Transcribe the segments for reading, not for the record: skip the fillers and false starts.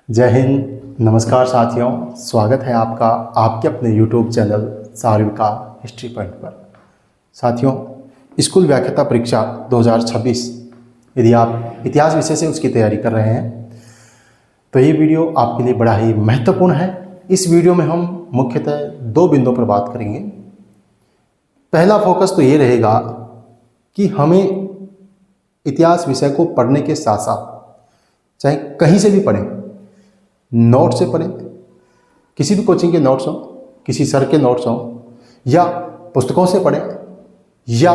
जय हिंद, नमस्कार साथियों। स्वागत है आपका आपके अपने YouTube channel Sarika history point पर। साथियों, स्कूल व्याख्याता परीक्षा 2026 यदि आप इतिहास विषय से उसकी तैयारी कर रहे हैं तो ये वीडियो आपके लिए बड़ा ही महत्वपूर्ण है। इस वीडियो में हम मुख्यतः दो बिंदुओं पर बात करेंगे। पहला फोकस तो ये रहेगा कि हमें इतिहास विषय को पढ़ने के साथ साथ चाहे कहीं से भी पढ़ें, नोट से पढ़ें, किसी भी कोचिंग के नोट्स हों, किसी सर के नोट्स हों, या पुस्तकों से पढ़ें या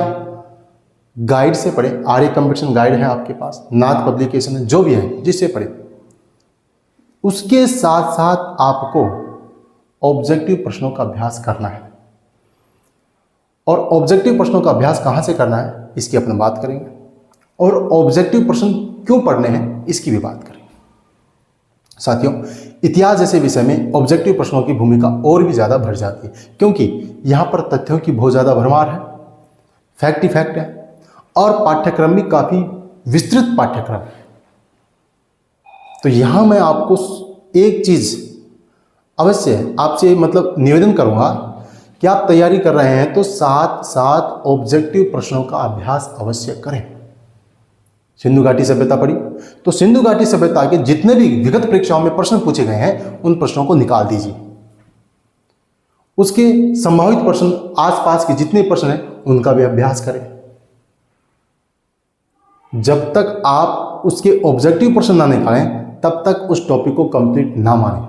गाइड से पढ़ें। आर्य कंपटीशन गाइड है आपके पास, नाथ पब्लिकेशन है, जो भी है जिससे पढ़ें। उसके साथ साथ आपको ऑब्जेक्टिव प्रश्नों का अभ्यास करना है। और ऑब्जेक्टिव प्रश्नों का अभ्यास कहाँ से करना है इसकी अपन बात करेंगे, और ऑब्जेक्टिव प्रश्न क्यों पढ़ने हैं इसकी भी बात करेंगे। साथियों, इतिहास जैसे विषय में ऑब्जेक्टिव प्रश्नों की भूमिका और भी ज़्यादा बढ़ जाती है, क्योंकि यहाँ पर तथ्यों की बहुत ज़्यादा भरमार है, फैक्ट ही फैक्ट है, और पाठ्यक्रम भी काफ़ी विस्तृत पाठ्यक्रम है। तो यहाँ मैं आपको एक चीज़ अवश्य आपसे निवेदन करूँगा कि आप तैयारी कर रहे हैं तो साथ साथ ऑब्जेक्टिव प्रश्नों का अभ्यास अवश्य करें। सिंधु घाटी सभ्यता पढ़ी तो सिंधु घाटी सभ्यता के जितने भी विगत परीक्षाओं में प्रश्न पूछे गए हैं उन प्रश्नों को निकाल दीजिए। उसके संभावित प्रश्न आसपास के जितने प्रश्न हैं उनका भी अभ्यास करें। जब तक आप उसके ऑब्जेक्टिव प्रश्न ना निकालें तब तक उस टॉपिक को कंप्लीट ना मानें।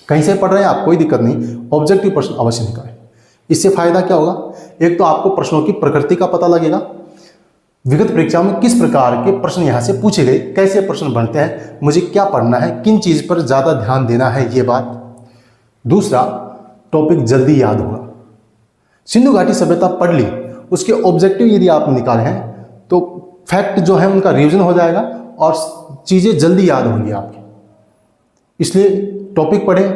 कहीं से पढ़ रहे हैं आप, कोई दिक्कत नहीं, ऑब्जेक्टिव प्रश्न अवश्य निकालें। इससे फायदा क्या होगा? एक तो आपको प्रश्नों की प्रकृति का पता लगेगा, विगत परीक्षाओं में किस प्रकार के प्रश्न यहाँ से पूछे गए, कैसे प्रश्न बनते हैं, मुझे क्या पढ़ना है, किन चीज़ पर ज़्यादा ध्यान देना है, ये बात। दूसरा, टॉपिक जल्दी याद होगा। सिंधु घाटी सभ्यता पढ़ ली, उसके ऑब्जेक्टिव यदि आप निकाले हैं तो फैक्ट जो है उनका रिवीजन हो जाएगा और चीज़ें जल्दी याद होंगी आपकी। इसलिए टॉपिक पढ़ें,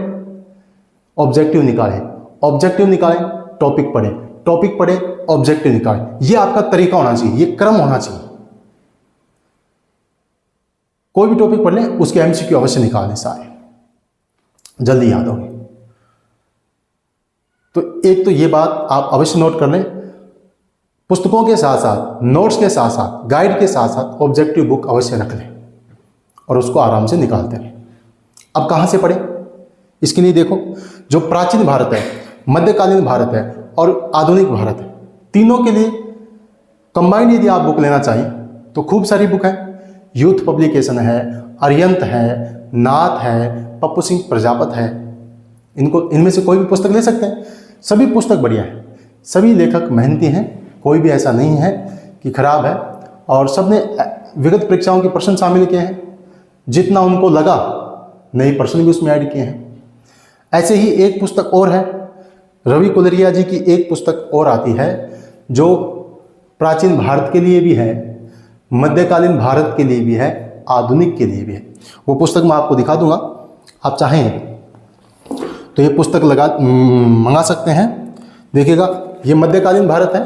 ऑब्जेक्टिव निकालें, ऑब्जेक्टिव निकालें, टॉपिक पढ़ें, टॉपिक पढ़े, ऑब्जेक्टिव निकालें। ये आपका तरीका होना चाहिए, ये क्रम होना चाहिए। कोई भी टॉपिक पढ़ लें, उसके एमसीक्यू अवश्य निकाल दें, सारे जल्दी याद होंगे। तो एक तो ये बात आप अवश्य नोट कर लें। पुस्तकों के साथ साथ, नोट्स के साथ साथ, गाइड के साथ साथ ऑब्जेक्टिव बुक अवश्य रख लें और उसको आराम से निकालते रहें। अब कहां से पढ़ें इसके लिए देखो, जो प्राचीन भारत है, मध्यकालीन भारत है और आधुनिक भारत है, तीनों के लिए कंबाइंड यदि आप बुक लेना चाहें तो खूब सारी बुक है। यूथ पब्लिकेशन है, अरियंत है, नाथ है, पप्पू सिंह प्रजापत है। इनमें से कोई भी पुस्तक ले सकते हैं। सभी पुस्तक बढ़िया है, सभी लेखक मेहनती हैं, कोई भी ऐसा नहीं है कि खराब है, और सबने विगत परीक्षाओं के प्रश्न शामिल किए हैं। जितना उनको लगा नए प्रश्न भी उसमें ऐड किए हैं। ऐसे ही एक पुस्तक और है, रवि कुलरिया जी की एक पुस्तक और आती है जो प्राचीन भारत के लिए भी है, मध्यकालीन भारत के लिए भी है, आधुनिक के लिए भी है। वो पुस्तक मैं आपको दिखा दूंगा, आप चाहें तो ये पुस्तक मंगा सकते हैं। देखिएगा, ये मध्यकालीन भारत है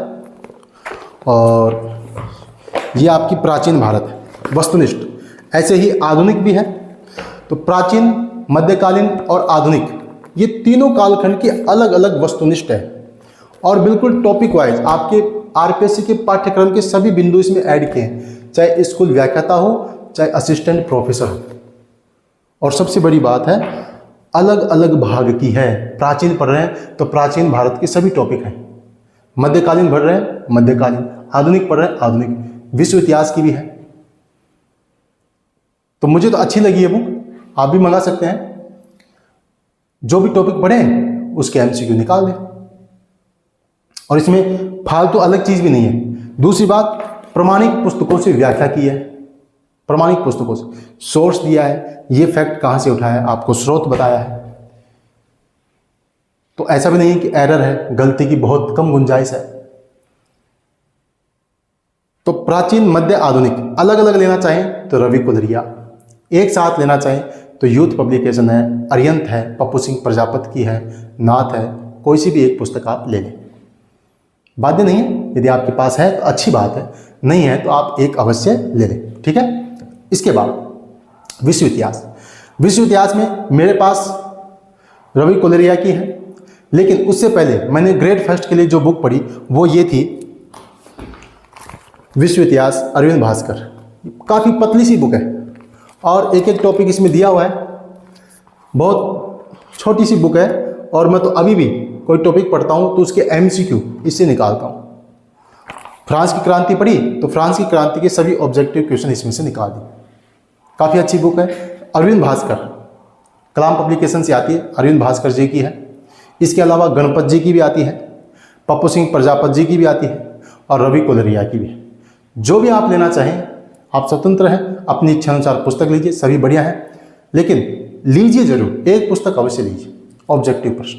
और ये आपकी प्राचीन भारत है, वस्तुनिष्ठ। ऐसे ही आधुनिक भी है। तो प्राचीन, मध्यकालीन और आधुनिक, ये तीनों कालखंड की अलग अलग वस्तुनिष्ठ है और बिल्कुल टॉपिक वाइज आपके आरपीएससी के पाठ्यक्रम के सभी बिंदु इसमें ऐड किए हैं, चाहे स्कूल व्याख्याता हो, चाहे असिस्टेंट प्रोफेसर हो। और सबसे बड़ी बात है, अलग अलग भाग की है। प्राचीन पढ़ रहे हैं तो प्राचीन भारत के सभी टॉपिक हैं, मध्यकालीन पढ़ रहे हैं मध्यकालीन, आधुनिक पढ़ रहे हैं आधुनिक, विश्व इतिहास की भी है। तो मुझे तो अच्छी लगी ये बुक, आप भी मंगा सकते हैं। जो भी टॉपिक पढ़ें उसके एमसीक्यू निकाल दें, और इसमें फालतू अलग चीज भी नहीं है। दूसरी बात, प्रमाणिक पुस्तकों से व्याख्या की है, प्रमाणिक पुस्तकों से सोर्स दिया है, ये फैक्ट कहां से उठाया है, आपको स्रोत बताया है। तो ऐसा भी नहीं है कि एरर है, गलती की बहुत कम गुंजाइश है। तो प्राचीन, मध्य, आधुनिक अलग अलग लेना चाहें तो रवि कुलरिया, एक साथ लेना चाहें तो यूथ पब्लिकेशन है, अरियंत है, पप्पू सिंह प्रजापत की है, नाथ है, कोई सी भी एक पुस्तक आप ले लें। बाध्य नहीं है, यदि आपके पास है तो अच्छी बात है, नहीं है तो आप एक अवश्य ले लें, ठीक है। इसके बाद विश्व इतिहास, विश्व इतिहास में मेरे पास रवि कोलरिया की है, लेकिन उससे पहले मैंने ग्रेड फर्स्ट के लिए जो बुक पढ़ी वो ये थी विश्व इतिहास अरविंद भास्कर। काफ़ी पतली सी बुक है और एक एक टॉपिक इसमें दिया हुआ है, बहुत छोटी सी बुक है। और मैं तो अभी भी कोई टॉपिक पढ़ता हूँ तो उसके MCQ इससे निकालता हूँ। फ्रांस की क्रांति पढ़ी तो फ्रांस की क्रांति के सभी ऑब्जेक्टिव क्वेश्चन इसमें से निकाल दिए। काफ़ी अच्छी बुक है। अरविंद भास्कर कलाम पब्लिकेशन से आती है, अरविंद भास्कर जी की है। इसके अलावा गणपत जी की भी आती है, पप्पू सिंह प्रजापत जी की भी आती है और रवि कोलरिया की भी है। जो भी आप लेना चाहें आप स्वतंत्र हैं, अपनी इच्छा अनुसार पुस्तक लीजिए, सभी बढ़िया है। लेकिन लीजिए जरूर, एक पुस्तक अवश्य लीजिए, ऑब्जेक्टिव प्रश्न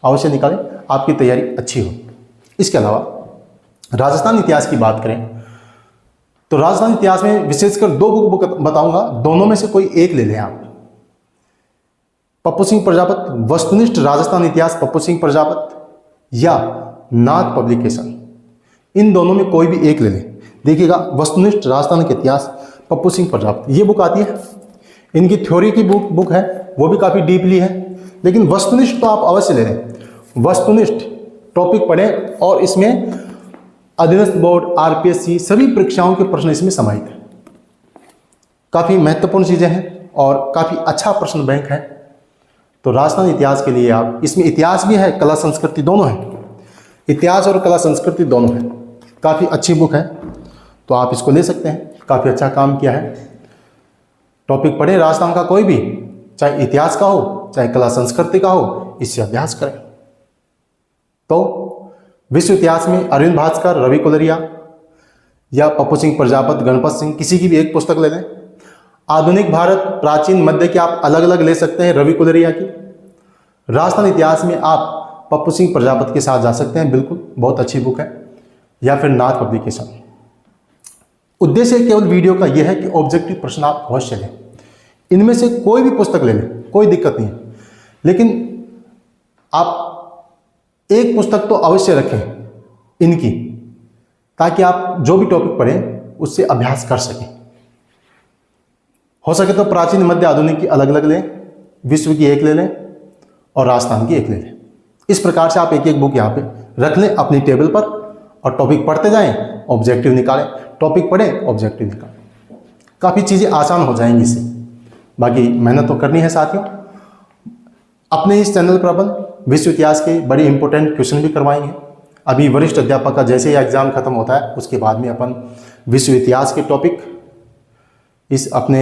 अवश्य निकालें, आपकी तैयारी अच्छी हो। इसके अलावा राजस्थान इतिहास की बात करें तो राजस्थान इतिहास में विशेषकर 2 बुक बताऊंगा, दोनों में से कोई एक ले लें आप। पप्पू सिंह प्रजापत वस्तुनिष्ठ राजस्थान इतिहास पप्पू सिंह प्रजापत या नाथ पब्लिकेशन, इन दोनों में कोई भी एक ले लें। देखिएगा वस्तुनिष्ठ राजस्थान के इतिहास पप्पू सिंह प्रजापत ये बुक आती है, इनकी थ्योरी की बुक है, वो भी काफ़ी डीपली है। लेकिन वस्तुनिष्ठ तो आप अवश्य ले लें। वस्तुनिष्ठ टॉपिक पढ़ें और इसमें अधीनस्थ बोर्ड RPSC सभी परीक्षाओं के प्रश्न इसमें समाहित हैं। काफ़ी महत्वपूर्ण चीज़ें हैं और काफ़ी अच्छा प्रश्न बैंक है। तो राजस्थान इतिहास के लिए आप, इसमें इतिहास भी है, कला संस्कृति दोनों है, इतिहास और कला संस्कृति दोनों है। काफ़ी अच्छी बुक है तो आप इसको ले सकते हैं, काफ़ी अच्छा काम किया है। टॉपिक पढ़ें राजस्थान का कोई भी, चाहे इतिहास का हो चाहे कला संस्कृति का हो, इससे अभ्यास करें। तो विश्व इतिहास में अरविंद भास्कर, रवि कोलरिया या पप्पू सिंह प्रजापत, गणपत सिंह, किसी की भी एक पुस्तक ले लें। आधुनिक भारत, प्राचीन, मध्य की आप अलग अलग ले सकते हैं रवि कोलरिया की। राजस्थान इतिहास में आप पप्पू सिंह प्रजापत के साथ जा सकते हैं, बिल्कुल बहुत अच्छी बुक है, या फिर नाथ पब्लिकेशन। उद्देश्य केवल वीडियो का यह है कि ऑब्जेक्टिव प्रश्न आप अवश्य लें, इनमें से कोई भी पुस्तक ले लें, कोई दिक्कत नहीं है। लेकिन आप एक पुस्तक तो अवश्य रखें इनकी, ताकि आप जो भी टॉपिक पढ़ें उससे अभ्यास कर सकें। हो सके तो प्राचीन, मध्य, आधुनिक की अलग अलग लें, विश्व की एक ले लें और राजस्थान की एक ले लें। इस प्रकार से आप एक एक बुक यहाँ पे रख लें अपनी टेबल पर और टॉपिक पढ़ते जाएं, ऑब्जेक्टिव निकालें, टॉपिक पढ़ें, ऑब्जेक्टिव निकालें। काफ़ी चीज़ें आसान हो जाएंगी इससे। बाकी मेहनत तो करनी है साथियों। अपने इस चैनल पर अपन विश्व इतिहास के बड़े इंपॉर्टेंट क्वेश्चन भी करवाएंगे। अभी वरिष्ठ अध्यापक का जैसे ही एग्ज़ाम खत्म होता है उसके बाद में अपन विश्व इतिहास के टॉपिक इस अपने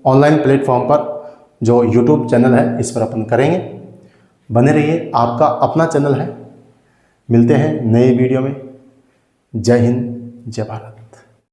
ऑनलाइन प्लेटफॉर्म पर जो YouTube चैनल है इस पर अपन करेंगे। बने रहिए, आपका अपना चैनल है। मिलते हैं नए वीडियो में। जय हिंद, जय भारत।